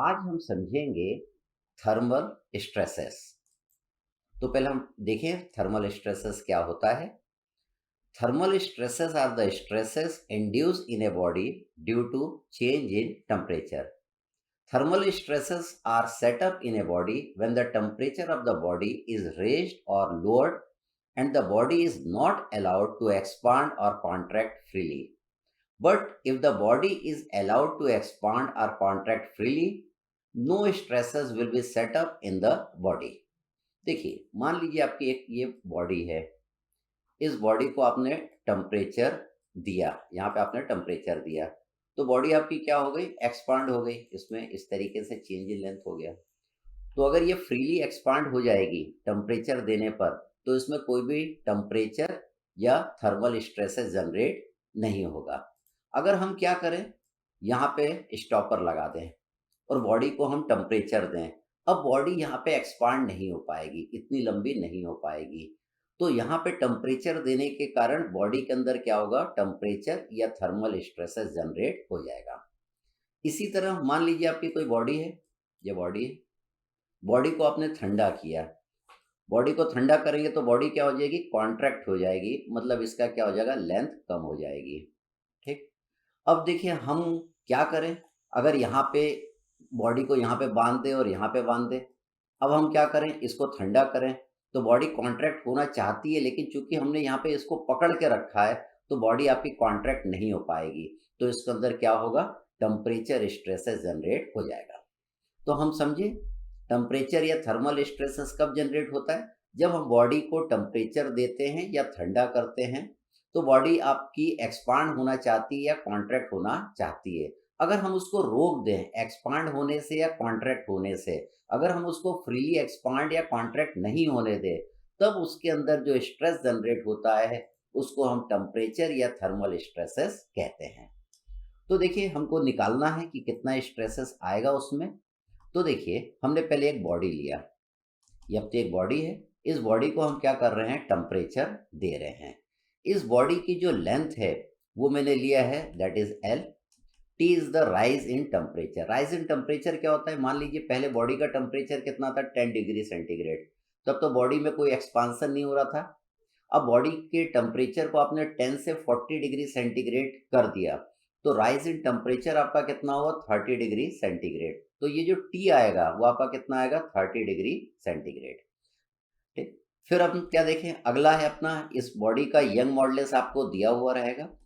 आज हम समझेंगे थर्मल स्ट्रेसेस। तो पहले हम देखें थर्मल स्ट्रेसेस क्या होता है। Thermal stresses are the stresses induced in a body due to change in temperature. Thermal stresses are set up in a body when the temperature of the body is raised or lowered and the body is not allowed to expand or contract freely. But if the body is allowed to expand or contract freely, no stresses will be set up in the body. देखिए, मान लीजिए आपकी एक ये body है। इस body को आपने टेम्परेचर दिया, यहाँ पे आपने टेम्परेचर दिया, तो बॉडी आपकी क्या हो गई, एक्सपांड हो गई। इसमें इस तरीके से चेंज इन लेंथ हो गया। तो अगर ये फ्रीली एक्सपांड हो जाएगी टेम्परेचर देने पर, तो इसमें कोई भी टेम्परेचर या थर्मल स्ट्रेसेस जनरेट नहीं होगा। अगर हम क्या करें, यहाँ पे स्टॉपर लगा दें और बॉडी को हम टेम्परेचर दें, अब बॉडी यहाँ पे एक्सपांड नहीं हो पाएगी, इतनी लंबी नहीं हो पाएगी। तो यहाँ पे टेम्परेचर देने के कारण बॉडी के अंदर क्या होगा, टेम्परेचर या थर्मल स्ट्रेसेस जनरेट हो जाएगा। इसी तरह मान लीजिए आपकी कोई बॉडी है, ये बॉडी है, बॉडी को आपने ठंडा किया। बॉडी को ठंडा करेंगे तो बॉडी क्या हो जाएगी, कॉन्ट्रैक्ट हो जाएगी, मतलब इसका क्या हो जाएगा, लेंथ कम हो जाएगी। ठीक। अब देखिए हम क्या करें, अगर यहाँ पे बॉडी को यहाँ पे बांध दें और यहाँ पे बांध दें, अब हम क्या करें, इसको ठंडा करें तो बॉडी कॉन्ट्रैक्ट होना चाहती है, लेकिन चूंकि हमने यहाँ पे इसको पकड़ के रखा है तो बॉडी आपकी कॉन्ट्रैक्ट नहीं हो पाएगी। तो इसके अंदर क्या होगा, टेम्परेचर स्ट्रेसेस जनरेट हो जाएगा। तो हम समझे टेम्परेचर या थर्मल स्ट्रेसेस कब जनरेट होता है, जब हम बॉडी को टेम्परेचर देते हैं या ठंडा करते हैं तो बॉडी आपकी एक्सपांड होना चाहती है या कॉन्ट्रैक्ट होना चाहती है। अगर हम उसको रोक दें एक्सपांड होने से या कॉन्ट्रैक्ट होने से, अगर हम उसको फ्रीली एक्सपांड या कॉन्ट्रैक्ट नहीं होने दें, तब उसके अंदर जो स्ट्रेस जनरेट होता है उसको हम टेम्परेचर या थर्मल स्ट्रेसेस कहते हैं। तो देखिए हमको निकालना है कि कितना स्ट्रेसेस आएगा उसमें। तो देखिए हमने पहले एक बॉडी लिया, ये अपनी एक बॉडी है। इस बॉडी को हम क्या कर रहे हैं, टेम्परेचर दे रहे हैं। इस बॉडी की जो लेंथ है वो मैंने लिया है, that is L. T is the rise in temperature. Rise in temperature क्या होता है, मान लीजिए पहले बॉडी का टेम्परेचर कितना था, 10 डिग्री सेंटीग्रेड। तब तो बॉडी में कोई एक्सपांसन नहीं हो रहा था। अब बॉडी के टेम्परेचर को आपने 10 से 40 डिग्री सेंटीग्रेड कर दिया, तो राइज इन टेम्परेचर आपका कितना हुआ, 30 डिग्री सेंटीग्रेड। तो ये जो टी आएगा वो आपका कितना आएगा, 30 डिग्री सेंटीग्रेड। ठीक। फिर हम क्या देखें, अगला है अपना, इस बॉडी का यंग मॉडुलस आपको दिया हुआ रहेगा।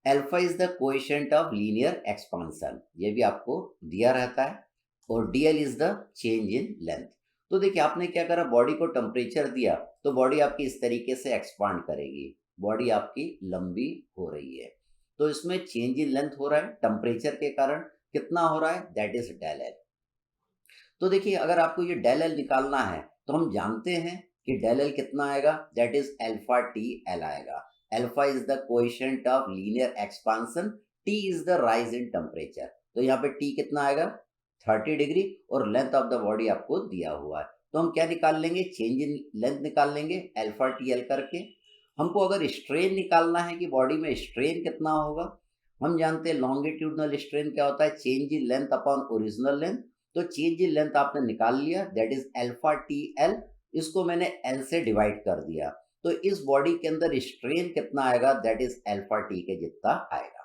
Alpha is the coefficient of linear expansion, ये भी आपको दिया रहता है। और DL is the change in length. तो देखिए आपने क्या करा, बॉडी को टेम्परेचर दिया तो बॉडी आपकी इस तरीके से एक्सपांड करेगी, बॉडी आपकी लंबी हो रही है। तो इसमें चेंज इन लेंथ हो रहा है टेम्परेचर के कारण, कितना हो रहा है, दैट इज डेल एल। तो देखिए अगर आपको ये डेल एल निकालना है तो हम जानते हैं कि डेल एल कितना आएगा, that is alpha T L आएगा। Alpha is the coefficient of linear expansion, T is the rise in temperature. तो यहाँ पे टी कितना आएगा, 30 डिग्री, और लेंथ ऑफ द बॉडी आपको दिया हुआ है। तो हम क्या निकाल लेंगे, चेंज इन लेंथ निकाल लेंगे अल्फा टी एल करके। हमको अगर स्ट्रेन निकालना है कि बॉडी में स्ट्रेन कितना होगा, हम जानते हैं लॉन्गिट्यूडनल स्ट्रेन क्या होता है, change in length upon original length. तो चेंज इन लेंथ आपने निकाल लिया, that is alpha T L. इसको मैंने एल से डिवाइड कर दिया, तो इस बॉडी के अंदर स्ट्रेन कितना आएगा, दैट इज अल्फा टी के जितना आएगा।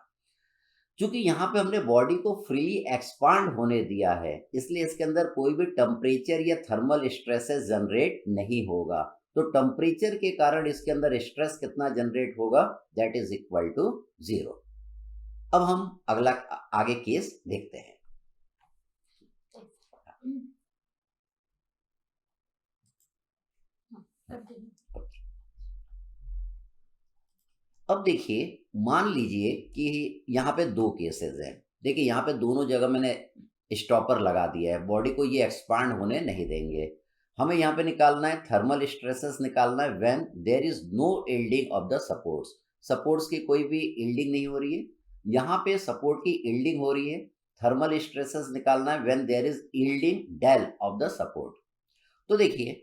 क्योंकि यहाँ पे हमने बॉडी को फ्रीली एक्सपांड होने दिया है, इसलिए इसके अंदर कोई भी टेम्परेचर या थर्मल स्ट्रेसेस जनरेट नहीं होगा। तो टेम्परेचर के कारण इसके अंदर स्ट्रेस कितना जनरेट होगा, दैट इज इक्वल टू 0। अब हम अगला आगे केस देखते हैं। अब देखिए मान लीजिए कि यहाँ पे दो केसेस हैं। देखिए यहाँ पे दोनों जगह मैंने स्टॉपर लगा दिया है, बॉडी को ये एक्सपांड होने नहीं देंगे। हमें यहाँ पे निकालना है थर्मल स्ट्रेसेस, निकालना है when there is no yielding of the supports. Supports की कोई भी यील्डिंग नहीं हो रही है, यहाँ पे सपोर्ट की यील्डिंग हो रही है। थर्मल स्ट्रेसेस निकालना है when there is yielding del of the support. तो देखिए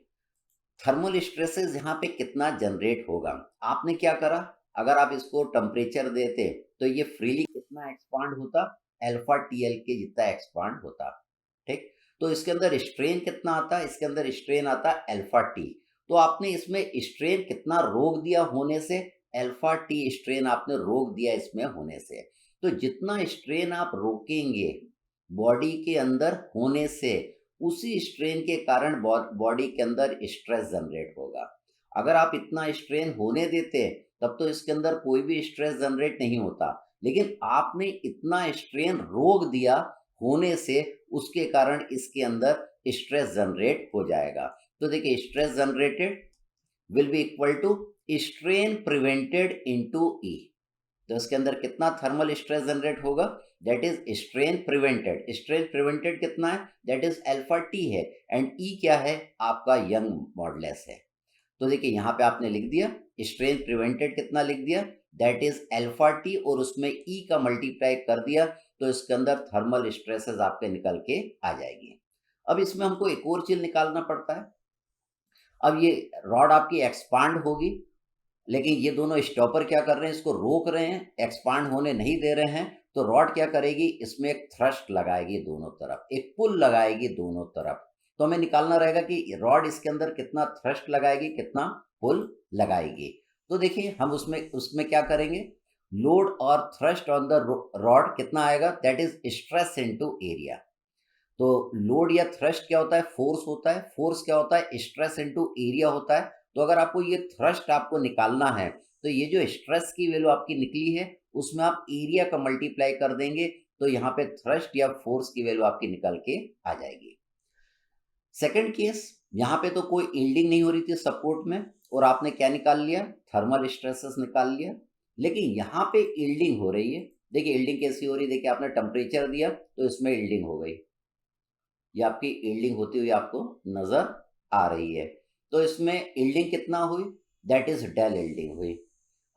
थर्मल स्ट्रेसेस यहाँ पे कितना जनरेट होगा, आपने क्या करा, अगर आप इसको टेम्परेचर देते तो ये फ्रीली कितना एक्सपांड होता, अल्फा टी एल के जितना एक्सपांड होता। ठीक। तो इसके अंदर स्ट्रेन कितना आता है, इसके अंदर स्ट्रेन आता है अल्फा टी। तो आपने इसमें स्ट्रेन कितना रोक दिया होने से, अल्फा टी स्ट्रेन आपने रोक दिया इसमें होने से। तो जितना स्ट्रेन आप रोकेंगे बॉडी के अंदर होने से, उसी स्ट्रेन के कारण बॉडी के अंदर स्ट्रेस जनरेट होगा। अगर आप इतना स्ट्रेन होने देते तब तो इसके अंदर कोई भी स्ट्रेस जनरेट नहीं होता, लेकिन आपने इतना स्ट्रेन रोक दिया होने से उसके कारण इसके अंदर स्ट्रेस जनरेट हो जाएगा। तो देखिए stress generated will be equal to strain prevented into E. तो इसके अंदर कितना थर्मल स्ट्रेस जनरेट होगा, that is strain prevented. Strain prevented कितना है, दैट इज अल्फा टी है, एंड ई क्या है, आपका यंग मॉडुलस है। तो देखिए यहाँ पे आपने लिख दिया स्ट्रेन प्रिवेंटेड कितना लिख दिया, दैट इज अल्फा टी, और उसमें ई का मल्टीप्लाई कर दिया, तो इसके अंदर थर्मल स्ट्रेसेस आपके निकल के आ जाएगी। अब इसमें हमको एक और चीज निकालना पड़ता है। अब ये रॉड आपकी एक्सपांड होगी, लेकिन ये दोनों स्टॉपर क्या कर रहे हैं, इसको रोक रहे हैं, एक्सपांड होने नहीं दे रहे हैं। तो रॉड क्या करेगी, इसमें एक थ्रस्ट लगाएगी दोनों तरफ, एक पुल लगाएगी दोनों तरफ। तो हमें निकालना रहेगा कि रॉड इसके अंदर कितना थ्रस्ट लगाएगी, कितना पुल लगाएगी। तो देखिए हम उसमें क्या करेंगे, लोड और थ्रस्ट ऑन द रॉड कितना आएगा, that is stress into area. तो लोड या थ्रस्ट क्या होता है, फोर्स होता है, फोर्स क्या होता है, स्ट्रेस इनटू एरिया होता है। तो अगर आपको ये थ्रस्ट आपको निकालना है, तो ये जो स्ट्रेस की वैल्यू आपकी निकली है उसमें आप एरिया का मल्टीप्लाई कर देंगे, तो यहाँ पे थ्रस्ट या फोर्स की वैल्यू आपकी निकल के आ जाएगी। सेकंड केस, यहाँ पे तो कोई यील्डिंग नहीं हो रही थी सपोर्ट में, और आपने क्या निकाल लिया, थर्मल स्ट्रेसेस निकाल लिया। लेकिन यहाँ पे यील्डिंग हो रही है। देखिए यील्डिंग कैसी हो रही है, देखिए आपने टेम्परेचर दिया तो इसमें यील्डिंग हो गई, ये आपकी यील्डिंग होती हुई आपको नजर आ रही है। तो इसमें यील्डिंग कितना हुई, दैट इज डेल यील्डिंग हुई।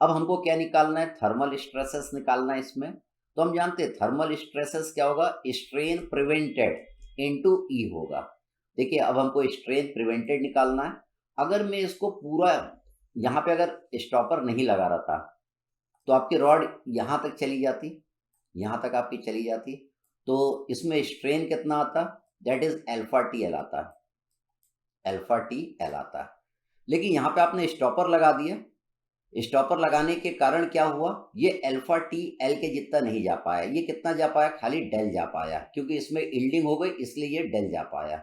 अब हमको क्या निकालना है, थर्मल स्ट्रेसेस निकालना है इसमें। तो हम जानते हैं थर्मल स्ट्रेसेस क्या होगा, स्ट्रेन प्रिवेंटेड इनटू ई होगा। देखिए अब हमको स्ट्रेन प्रिवेंटेड निकालना है। अगर मैं इसको पूरा यहाँ पे अगर स्टॉपर नहीं लगा रहा था, तो आपकी रॉड यहाँ तक चली जाती, यहाँ तक आपकी चली जाती, तो इसमें स्ट्रेन कितना आता, that is alpha T L आता है, अल्फा टी एल आता है। लेकिन यहाँ पे आपने स्टॉपर लगा दिया, स्टॉपर लगाने के कारण क्या हुआ, ये अल्फा टी एल के जितना नहीं जा पाया। ये कितना जा पाया, खाली डेल जा पाया, क्योंकि इसमें यील्डिंग हो गई इसलिए ये डेल जा पाया।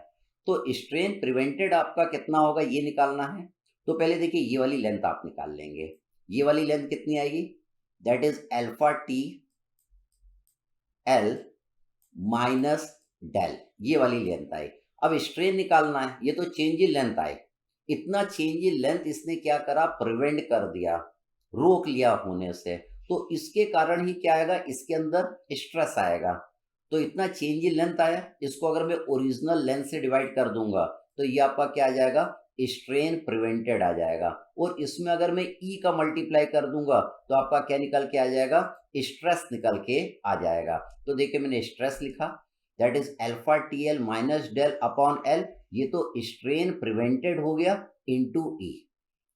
तो स्ट्रेन प्रिवेंटेड आपका कितना होगा ये निकालना है। तो पहले देखिए ये वाली लेंथ आप निकाल लेंगे, ये वाली लेंथ कितनी आएगी, that is alpha T L minus del, ये वाली लेंथ आई। अब स्ट्रेन निकालना है, ये तो चेंज इन लेंथ आई, इतना चेंज इन लेंथ इसने क्या करा, प्रिवेंट कर दिया, रोक लिया होने से। तो इसके कारण ही क्या आएगा, इसके अंदर स्ट्रेस आएगा। तो इतना चेंज इन लेंथ आया, इसको अगर मैं ओरिजिनल लेंथ से डिवाइड कर दूंगा तो ये आपका क्या आ जाएगा, स्ट्रेन प्रिवेंटेड आ जाएगा। और इसमें अगर मैं ई का मल्टीप्लाई कर दूंगा तो आपका क्या निकल के आ जाएगा, स्ट्रेस निकल के आ जाएगा। तो देखिए मैंने स्ट्रेस लिखा, that is alpha T L minus del upon L, ये तो स्ट्रेन प्रिवेंटेड हो गया इनटू ई।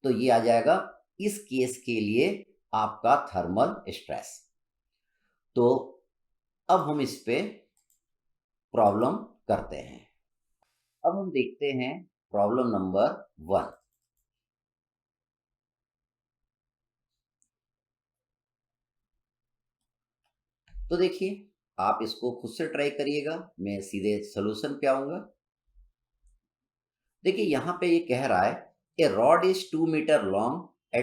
तो ये आ जाएगा इस केस के लिए आपका थर्मल स्ट्रेस। तो अब हम इस पे प्रॉब्लम करते हैं। अब हम देखते हैं प्रॉब्लम नंबर 1। तो देखिए आप इसको खुद से ट्राई करिएगा, मैं सीधे सोल्यूशन पे आऊंगा। देखिए यहाँ पे ये कह रहा है, a rod is 2 metre long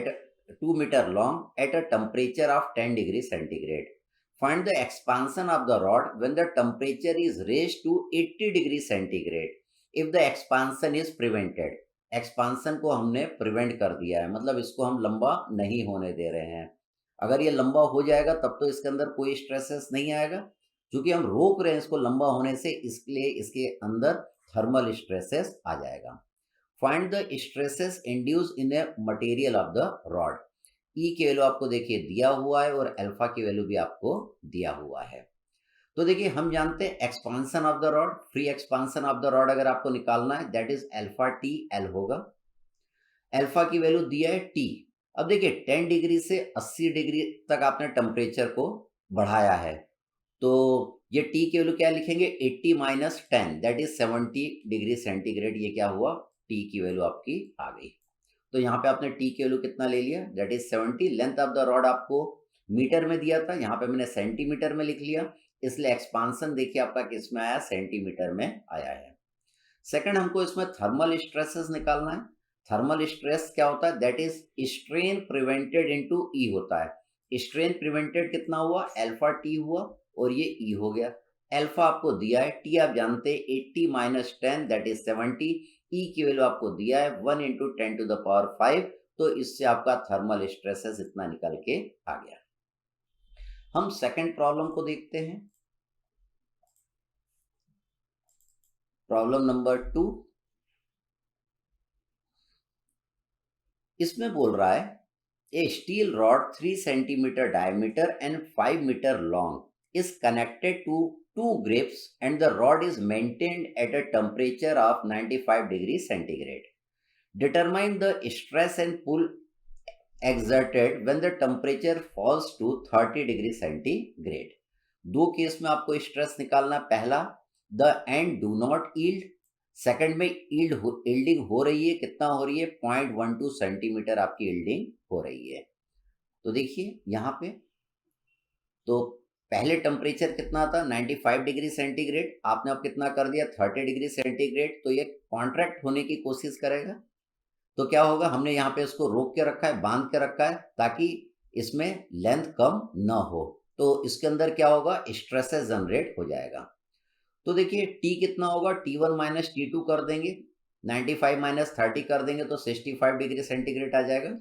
at a temperature of 10 degree centigrade. Find the expansion of the rod when the temperature is raised to 80 degree centigrade if the expansion is prevented. Expansion को हमने prevent कर दिया है, मतलब इसको हम लंबा नहीं होने दे रहे हैं। अगर ये लंबा हो जाएगा तब तो इसके अंदर कोई स्ट्रेसेस नहीं आएगा, क्योंकि हम रोक रहे हैं इसको लंबा होने से, इसलिए इसके अंदर थर्मल स्ट्रेसेस आ जाएगा। Find the stresses induce in a material of the rod. E की वैल्यू आपको देखिए दिया हुआ है और अल्फा की वैल्यू भी आपको दिया हुआ है। तो देखिए हम जानते हैं expansion of the rod, free expansion of the rod अगर आपको निकालना है, that is alpha T L होगा। अल्फा की वैल्यू दिया है टी। अब देखिए 10 डिग्री से 80 डिग्री तक आपने टेम्परेचर को बढ़ाया है, तो ये टी की वैल्यू क्या लिखेंगे, 80 minus 10 that is 70 degree centigrade. ये क्या हुआ, टी की वैल्यू आपकी आ गई। तो यहाँ पे आपने टी की वैल्यू कितना ले लिया, that is 70। Length of the rod आपको मीटर में दिया था, यहाँ पे मैंने सेंटीमीटर में लिख लिया, इसलिए एक्सपांसन देखिए आपका किस में आया, सेंटीमीटर में आया है। सेकंड, हमको इसमें थर्मल स्ट्रेसेस निकालना है। थर्मल स्ट्रेस क्या होता है, that is strain prevented into E होता है। स्ट्रेन प्रिवेंटेड कितना हुआ, अल्फा टी हुआ, और ये ई हो गया। अल्फा आपको दिया है, टी आप जानते हैं 80 माइनस 10 दैट इज 70। ई की वैल्यू आपको दिया है 1 इंटू 10 टू द पावर 5। तो इससे आपका थर्मल स्ट्रेसेस इतना निकल के आ गया। हम सेकंड प्रॉब्लम को देखते हैं। प्रॉब्लम नंबर 2, इसमें बोल रहा है a steel rod 3 centimetre diameter and 5 metre long is connected to 2 grips and the rod is maintained at a temperature of 95 degrees centigrade. Determine the stress and pull exerted when the temperature falls to 30 degree centigrade. दो case में आपको stress निकालना। पहला, the end do not yield. Second में yielding हो रही है, कितना हो रही है, 0.12 सेंटीमीटर आपकी यील्डिंग हो रही है। तो देखिए यहाँ पे, तो पहले टेम्परेचर कितना था, 95 डिग्री सेंटीग्रेड, आपने अब कितना कर दिया, 30 डिग्री सेंटीग्रेड। तो ये कॉन्ट्रैक्ट होने की कोशिश करेगा। तो क्या होगा, हमने यहाँ पे इसको रोक के रखा है, बांध के रखा है, ताकि इसमें लेंथ कम ना हो। तो इसके अंदर क्या होगा, स्ट्रेसेस जनरेट हो जाएगा। तो देखिए T कितना होगा, T1 माइनस T2 कर देंगे, 95 माइनस 30 कर देंगे तो 65 डिग्री सेंटीग्रेड आ जाएगा।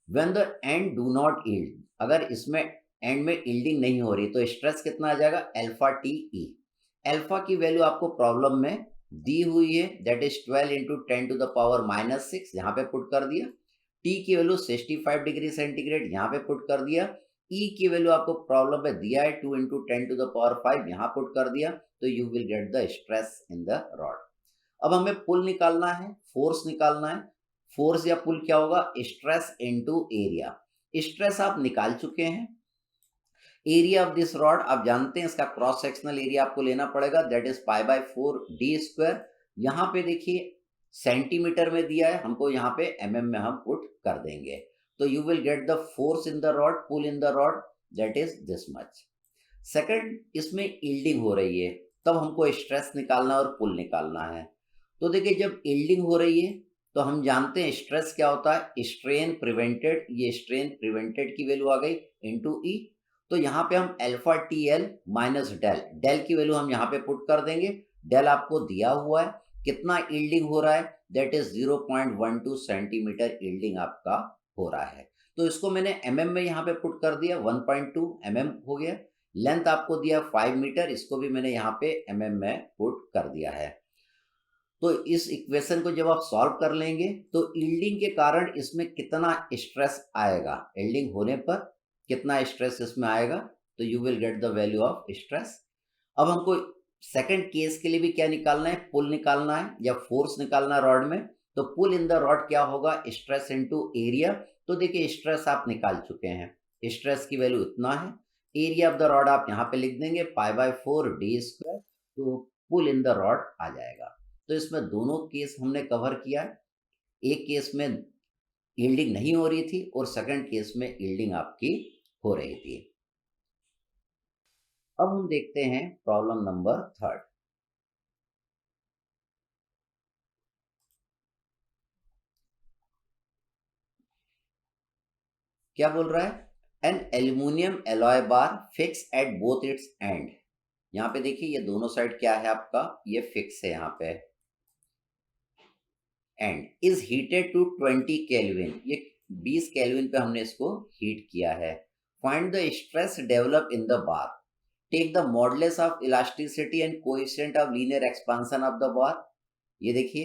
When the end do not yield, अगर इसमें एंड में यील्डिंग नहीं हो रही तो स्ट्रेस कितना आ जाएगा, अल्फा टी ई। अल्फा की वैल्यू आपको प्रॉब्लम में दी हुई है, that is 12 into 10 to the power minus 6, यहाँ पे पुट कर दिया। टी की वैल्यू 65 डिग्री सेंटीग्रेड, यहाँ पे पुट कर दिया। ई की वैल्यू आपको प्रॉब्लम में दिया है 2 इंटू 10 टू द पावर 5, यहाँ पुट कर दिया। तो you will get the stress in the rod. अब हमें पुल निकालना है, फोर्स निकालना है। फोर्स या पुल क्या होगा, स्ट्रेस इनटू एरिया। स्ट्रेस आप निकाल चुके हैं। एरिया ऑफ दिस रॉड आप जानते हैं, इसका क्रॉस सेक्शनल एरिया आपको लेना पड़ेगा, that is pi by 4 D square. यहाँ पे देखिए सेंटीमीटर में दिया है, हमको यहाँ पे mm में हम पुट कर देंगे। तो you will get the force in the rod, pull in the rod, that is this much. Second, इसमें यील्डिंग हो रही है, तब हमको स्ट्रेस निकालना और पुल निकालना है। तो देखिए जब यील्डिंग हो रही है तो हम जानते हैं स्ट्रेस क्या होता है, स्ट्रेन प्रिवेंटेड। ये स्ट्रेन प्रिवेंटेड की वैल्यू आ गई इनटू ई। तो यहाँ पे हम alpha T L minus del, del की वैल्यू हम यहाँ पे पुट कर देंगे। डेल आपको दिया हुआ है, कितना यील्डिंग हो रहा है, दैट इज 0.12 सेंटीमीटर यील्डिंग आपका हो रहा है। तो इसको मैंने mm में यहाँ पे पुट कर दिया, 1.2 mm हो गया। लेंथ आपको दिया 5 मीटर, इसको भी मैंने यहाँ पे mm में पुट कर दिया है। तो इस इक्वेशन को जब आप सॉल्व कर लेंगे तो यील्डिंग के कारण इसमें कितना स्ट्रेस आएगा, यील्डिंग होने पर कितना स्ट्रेस इसमें आएगा, तो you will get the value of stress. अब हमको सेकंड केस के लिए भी क्या निकालना है, पुल निकालना है या फोर्स निकालना है रॉड में। तो पुल इन द रॉड क्या होगा, स्ट्रेस इनटू एरिया। तो देखिए स्ट्रेस आप निकाल चुके हैं, स्ट्रेस की वैल्यू इतना है। एरिया ऑफ द रॉड आप यहाँ पे लिख देंगे पाई बाय 4 डी स्क्वायर। तो पुल इन द रॉड आ जाएगा। तो इसमें दोनों केस हमने कवर किया। एक केस में यील्डिंग नहीं हो रही थी और सेकंड केस में यील्डिंग आपकी हो रही थी। अब हम देखते हैं प्रॉब्लम नंबर 3। क्या बोल रहा है, an aluminium alloy bar fix at both its end. यहाँ पे देखिए ये दोनों साइड क्या है आपका, ये फिक्स है यहाँ पे, end is heated to 20 kelvin. ये 20 केल्विन पे हमने इसको हीट किया है। Find the stress develop in the bar, take the modulus of elasticity and coefficient of linear expansion of the bar. ये देखिए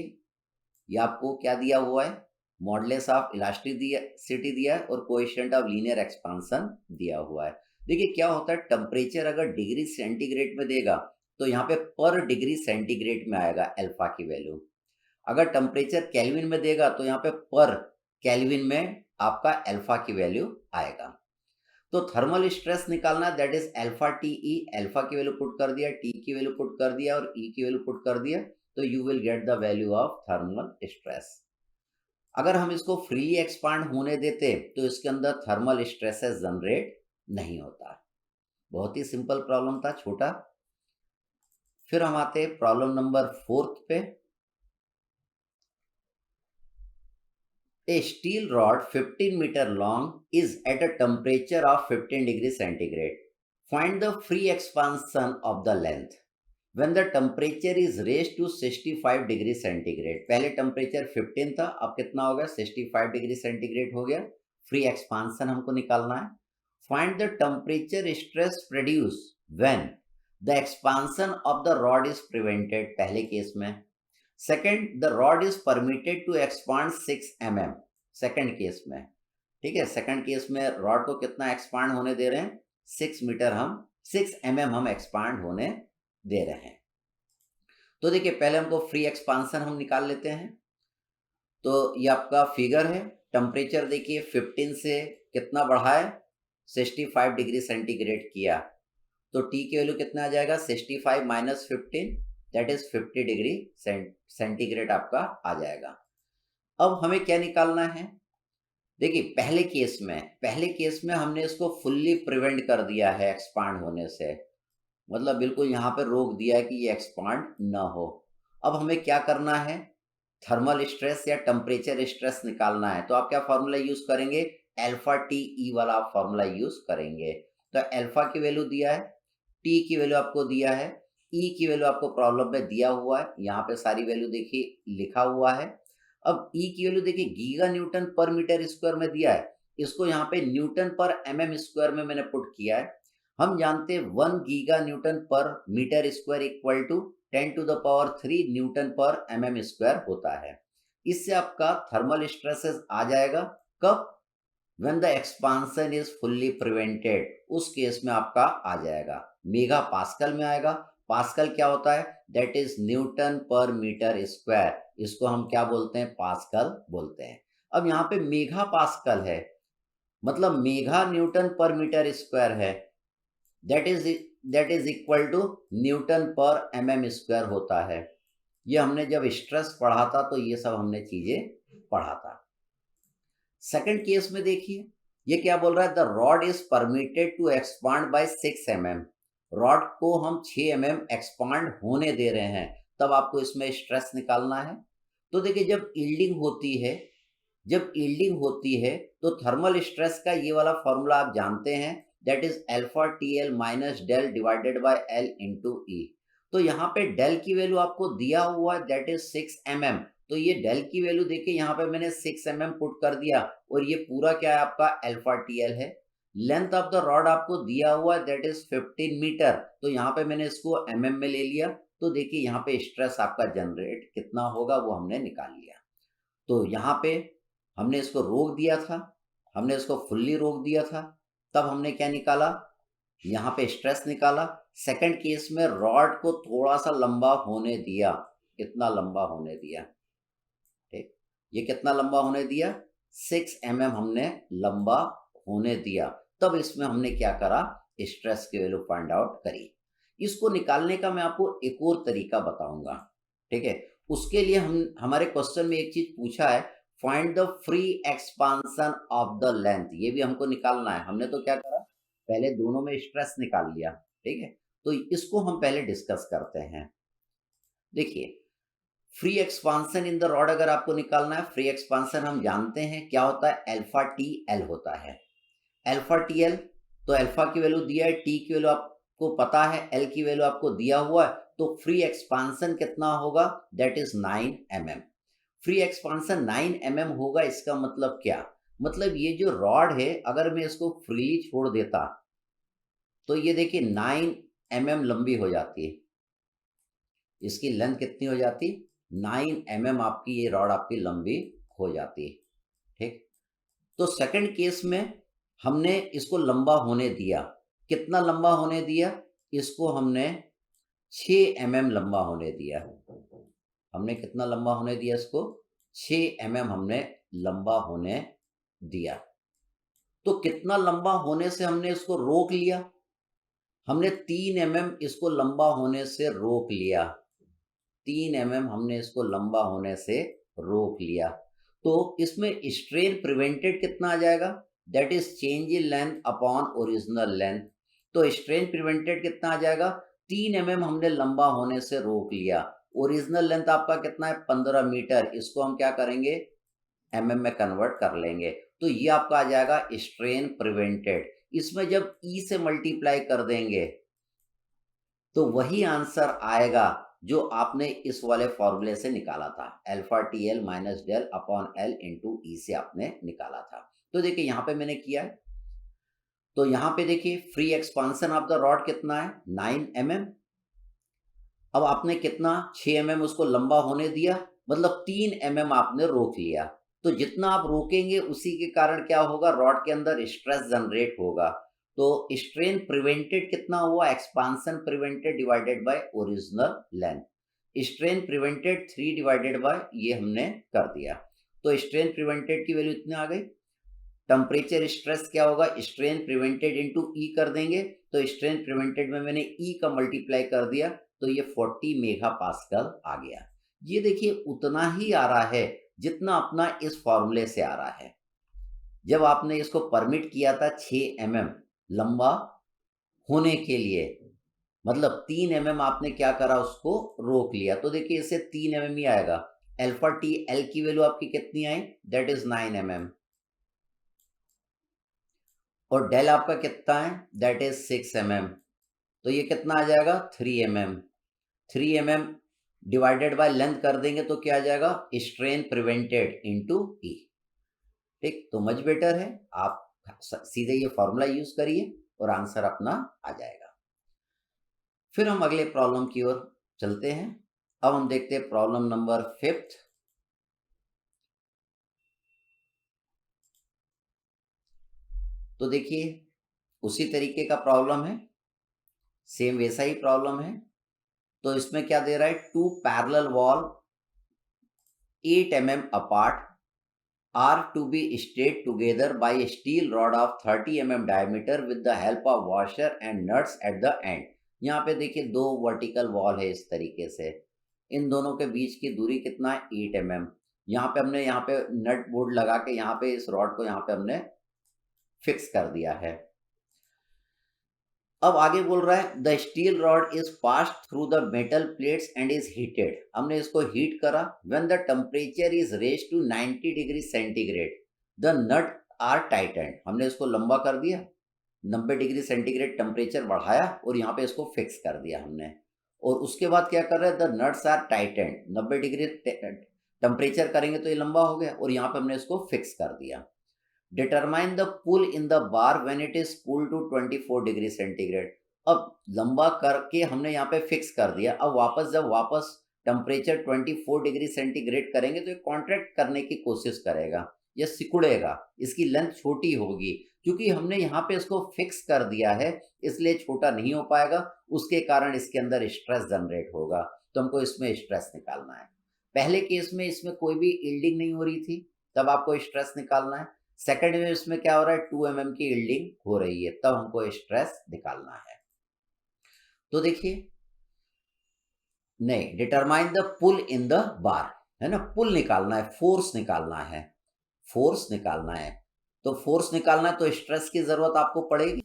ये आपको क्या दिया हुआ है, मॉडुलस ऑफ इलास्टिसिटी दिया है और कोएफिशिएंट ऑफ लीनियर एक्सपांशन दिया हुआ है। देखिए क्या होता है, टेम्परेचर अगर डिग्री सेंटीग्रेड में देगा तो यहाँ पे पर डिग्री सेंटीग्रेड में आएगा अल्फा की वैल्यू। अगर टेम्परेचर केल्विन में देगा तो यहाँ पे पर केल्विन में आपका अल्फा की वैल्यू आएगा। तो थर्मल स्ट्रेस निकालना, that is alpha T E, alpha की वैल्यू पुट कर दिया, टी की वैल्यू पुट कर दिया और ई की वैल्यू पुट कर दिया, तो you will get the value of thermal stress. अगर हम इसको फ्रीली एक्सपांड होने देते तो इसके अंदर थर्मल स्ट्रेसेस जनरेट नहीं होता। बहुत ही सिंपल प्रॉब्लम था, छोटा। फिर हम आते प्रॉब्लम नंबर 4 पे। A steel rod 15 meter long is at a temperature of 15 degrees centigrade. Find the free expansion of the length when the temperature is raised to 65 degrees centigrade. पहले temperature 15 था, अब कितना हो गया? 65 डिग्री सेंटीग्रेड हो गया। Free expansion हमको निकालना है। Find the temperature stress produced when the expansion of the rod is prevented, पहले केस में। Second, the rod is permitted to expand 6 mm, second case में। ठीक है, सेकेंड केस में रॉड को कितना एक्सपांड होने दे रहे हैं? 6 मीटर, हम 6 mm हम एक्सपांड होने दे रहे हैं। तो देखिए, पहले हमको फ्री एक्सपांशन हम निकाल लेते हैं। तो ये आपका फिगर है। टेम्परेचर देखिए 15 से कितना बढ़ा है? 65 डिग्री सेंटीग्रेड किया, तो टी की वैल्यू कितना आ जाएगा? 65 minus 15, that is 50 degree centigrade आपका आ जाएगा। अब हमें क्या निकालना है? देखिए, पहले केस में हमने इसको फुल्ली प्रिवेंट कर दिया है एक्सपांड होने से, मतलब बिल्कुल यहाँ पे रोक दिया है कि ये एक्सपांड ना हो। अब हमें क्या करना है? थर्मल स्ट्रेस या टेम्परेचर स्ट्रेस निकालना है। तो आप क्या फॉर्मूला यूज करेंगे? अल्फा टी ई वाला फॉर्मूला यूज करेंगे। तो अल्फा की वैल्यू दिया है, टी की वैल्यू आपको दिया है, ई की वैल्यू आपको प्रॉब्लम में दिया हुआ है, यहाँ पे सारी वैल्यू देखिए लिखा हुआ है। अब ई की वैल्यू देखिए giga newton per metre square में दिया है, इसको यहाँ पे न्यूटन पर mm स्क्वायर में मैंने पुट किया है। हम जानते हैं 1 giga newton per metre square equal to 10⁻³ newton per mm square होता है। इससे आपका थर्मल स्ट्रेसेस आ जाएगा कब? When the expansion is fully prevented, उस केस में आपका आ जाएगा मेगा पास्कल में आएगा। पास्कल क्या होता है? That is Newton per metre square, इसको हम क्या बोलते हैं? पास्कल बोलते हैं। अब यहाँ पे मेगा पास्कल है, मतलब mega newton per metre square है, that is equal to newton per mm square होता है। ये हमने जब स्ट्रेस पढ़ा था तो ये सब हमने चीजें पढ़ा था। सेकंड केस में देखिए, ये क्या बोल रहा है? The rod is permitted to expand by 6 mm। Rod को हम 6 mm एक्सपांड होने दे रहे हैं, तब आपको इसमें स्ट्रेस निकालना है। तो देखिए, जब ईल्डिंग होती है तो थर्मल स्ट्रेस का ये वाला फॉर्मूला आप जानते हैं, that is alpha T L minus del divided by L into E. तो यहाँ पे डेल की वैल्यू आपको दिया हुआ है, दैट इज 6 mm। तो ये डेल की वैल्यू देखिए, यहाँ पे मैंने 6 mm पुट कर दिया, और ये पूरा क्या है आपका? अल्फा टी एल है। लेंथ ऑफ द रॉड आपको दिया हुआ है, दैट इज 15 मीटर, तो यहाँ पे मैंने इसको mm में ले लिया। तो देखिए, यहाँ पे स्ट्रेस आपका जनरेट कितना होगा वो हमने निकाल लिया। तो यहाँ पे हमने इसको रोक दिया था, हमने इसको फुल्ली रोक दिया था, तब हमने क्या निकाला? यहाँ पे स्ट्रेस निकाला। सेकंड केस में रॉड को थोड़ा सा लंबा होने दिया, कितना लंबा होने दिया? ठीक, ये कितना लंबा होने दिया? 6 mm हमने लंबा होने दिया, तब इसमें हमने क्या करा? स्ट्रेस की वैल्यू फाइंड आउट करी। इसको निकालने का मैं आपको एक और तरीका बताऊंगा, ठीक है। उसके लिए हमारे क्वेश्चन में एक चीज पूछा है, find the free expansion of the length. ये भी हमको निकालना है। हमने तो क्या करा? पहले दोनों में स्ट्रेस निकाल लिया, ठीक है। तो इसको हम पहले डिस्कस करते हैं। देखिए, free expansion in the rod अगर आपको निकालना है, फ्री एक्सपांशन हम जानते हैं क्या होता है? अल्फा टी एल होता है। अल्फा टी एल, तो अल्फा की वैल्यू दिया है, टी की वैल्यू आपको पता है, एल की वैल्यू आपको दिया हुआ है, तो फ्री एक्सपांशन कितना होगा? That is 9 mm। Free expansion 9 mm होगा। इसका मतलब क्या? मतलब ये जो रॉड है, अगर मैं इसको फ्रीली छोड़ देता तो ये देखिए 9 mm लंबी हो जाती है। इसकी लेंथ कितनी हो जाती? 9 mm आपकी ये रॉड आपकी लंबी हो जाती है, ठीक। तो सेकंड केस में हमने इसको लंबा होने दिया। कितना लंबा होने दिया? इसको हमने 6 mm लंबा होने दिया। हमने कितना लंबा होने दिया इसको? 6 mm हमने लंबा होने दिया। तो कितना लंबा होने से हमने इसको रोक लिया? हमने 3 इसको लंबा होने से रोक लिया। 3 हमने इसको लंबा होने से रोक लिया। तो इसमें स्ट्रेन प्रिवेंटेड कितना आ जाएगा? That is change in length upon original length. तो स्ट्रेन प्रिवेंटेड कितना आ जाएगा? 3 हमने लंबा होने से रोक लिया। ओरिजिनल लेंथ आपका कितना है? 15 मीटर। इसको हम क्या करेंगे? में कन्वर्ट कर लेंगे। तो ये आपका आ जाएगा स्ट्रेन प्रिवेंटेड। इसमें जब ई से मल्टीप्लाई कर देंगे तो वही आंसर आएगा जो आपने इस वाले फॉर्मूले से निकाला था, alpha T L minus del upon L into E से आपने निकाला था। तो देखिए यहाँ पे मैंने किया है, तो यहाँ पे देखिए free expansion of the rod कितना है? 9 अब आपने कितना 6 उसको लंबा होने दिया, मतलब 3 आपने रोक लिया। तो जितना आप रोकेंगे उसी के कारण क्या होगा? रॉड के अंदर स्ट्रेस जनरेट होगा। तो स्ट्रेन प्रिवेंटेड कितना हुआ? Expansion prevented divided by original length. Strain prevented 3 divided by ये हमने कर दिया। तो स्ट्रेन प्रिवेंटेड की वैल्यू इतनी आ गई। टेम्परेचर स्ट्रेस क्या होगा? स्ट्रेन प्रिवेंटेड इंटू ई कर देंगे। तो स्ट्रेन प्रिवेंटेड में मैंने ई का मल्टीप्लाई कर दिया, तो ये 40 मेगा पास्कल आ गया। ये देखिए उतना ही आ रहा है जितना अपना इस फॉर्मूले से आ रहा है। जब आपने इसको परमिट किया था 6 लंबा होने के लिए, मतलब 3 आपने क्या करा? उसको रोक लिया। तो देखिए इसे 3 ही आएगा। अल्फा टी एल की वैल्यू आपकी कितनी आई? दैट इज 9 और डेल आपका कितना है? दैट इज 6 तो ये कितना आ जाएगा? 3 डिवाइडेड बाय लेंथ कर देंगे तो क्या आ जाएगा? स्ट्रेन प्रिवेंटेड इनटू ई। ठीक, तो मच बेटर है आप सीधे ये फॉर्मूला यूज करिए और आंसर अपना आ जाएगा। फिर हम अगले प्रॉब्लम की ओर चलते हैं। अब हम देखते हैं प्रॉब्लम नंबर 5। तो देखिए उसी तरीके का प्रॉब्लम है, सेम वैसा ही प्रॉब्लम है। तो इसमें क्या दे रहा है? 2 parallel wall 8 apart are to be stayed together by a steel rod of 30 diameter with the help of washer and nuts at the end। यहाँ पे देखिए 2 वर्टिकल वॉल है इस तरीके से, इन दोनों के बीच की दूरी कितना है? 8 यहाँ पे हमने यहाँ पे नट बोर्ड लगा के यहाँ पे इस रॉड को यहाँ पे हमने फिक्स कर दिया है। अब आगे बोल रहा है the steel rod is pass through the metal plates and is heated. हमने इसको हीट करा। When the temperature is raise to 90 degree centigrade the nut are tightened. हमने इसको लंबा कर दिया, 90 डिग्री सेंटीग्रेड टेम्परेचर बढ़ाया और यहाँ पे इसको फिक्स कर दिया हमने। और उसके बाद क्या कर रहे हैं? The nuts are tightened. 90 degree temperature करेंगे तो ये लंबा हो गया और यहाँ पे हमने इसको फिक्स कर दिया। Determine the pull in the bar when it is pull to 24 degree centigrade. अब लंबा करके हमने यहाँ पे फिक्स कर दिया। अब जब वापस टेम्परेचर 24 डिग्री सेंटीग्रेड करेंगे तो ये कॉन्ट्रैक्ट करने की कोशिश करेगा, ये सिकुड़ेगा, इसकी लेंथ छोटी होगी। क्योंकि हमने यहाँ पे इसको फिक्स कर दिया है इसलिए छोटा नहीं हो पाएगा, उसके कारण इसके अंदर स्ट्रेस जनरेट होगा। तो हमको इसमें स्ट्रेस निकालना है। पहले केस में इसमें कोई भी यील्डिंग नहीं हो रही थी, तब आपको स्ट्रेस निकालना है। सेकंड में इसमें क्या हो रहा है? 2 की यील्डिंग हो रही है, तब हमको स्ट्रेस निकालना है। तो देखिए, नहीं, determine the pull in the bar है ना, पुल निकालना है, फोर्स निकालना है, फोर्स निकालना है। तो फोर्स निकालना है तो स्ट्रेस की जरूरत आपको पड़ेगी।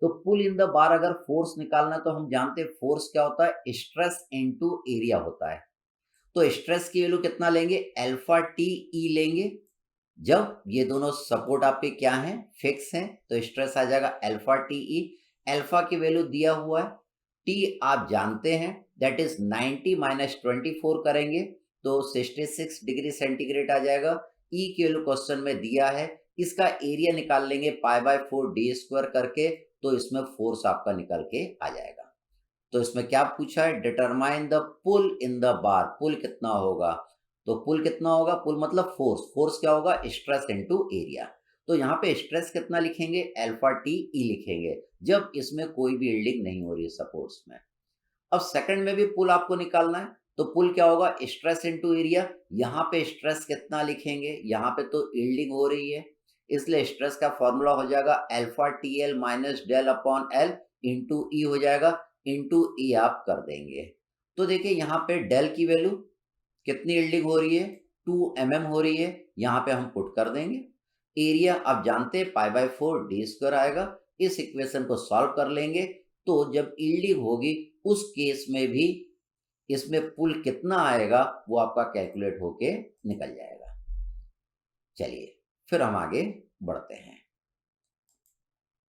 तो पुल इन द बार अगर फोर्स निकालना है तो हम जानते हैं फोर्स क्या होता है? स्ट्रेस इनटू एरिया होता है। तो स्ट्रेस की वैल्यू कितना लेंगे? अल्फा टी ई लेंगे। जब ये दोनों सपोर्ट आपके क्या हैं? फिक्स हैं, तो स्ट्रेस आ जाएगा अल्फा टी ई। अल्फा की वैल्यू दिया हुआ है, टी आप जानते हैं, दैट इज 90 माइनस 24 करेंगे तो 66 डिग्री सेंटीग्रेड आ जाएगा। ई की वैल्यू क्वेश्चन में दिया है, इसका एरिया निकाल लेंगे π/4 डी स्क्वायर करके, तो इसमें फोर्स आपका निकल के आ जाएगा। तो इसमें क्या पूछा है? Determine the pull in the bar. Pull कितना होगा? तो पुल कितना होगा? पुल मतलब फोर्स। फोर्स क्या होगा? Stress into area. तो यहाँ पे स्ट्रेस कितना लिखेंगे? अल्फा टी ई लिखेंगे जब इसमें कोई भी यील्डिंग नहीं हो रही है सपोर्ट्स में। अब सेकंड में भी पुल आपको निकालना है, तो पुल क्या होगा? Stress into area. यहाँ पे स्ट्रेस कितना लिखेंगे? यहाँ पे तो यील्डिंग हो रही है, इसलिए स्ट्रेस का फॉर्मूला हो जाएगा alpha T L minus del upon L into E हो जाएगा, इंटू ई आप कर देंगे। तो देखिए यहाँ पे डेल की वैल्यू कितनी यील्डिंग हो रही है, 2 mm हो रही है, यहाँ पे हम पुट कर देंगे। एरिया आप जानते हैं पाई बाय 4 डी स्क्वायर आएगा। इस इक्वेशन को सॉल्व कर लेंगे तो जब यील्डिंग होगी उस केस में भी इसमें पुल कितना आएगा वो आपका कैलकुलेट होके निकल जाएगा। चलिए फिर हम आगे बढ़ते हैं।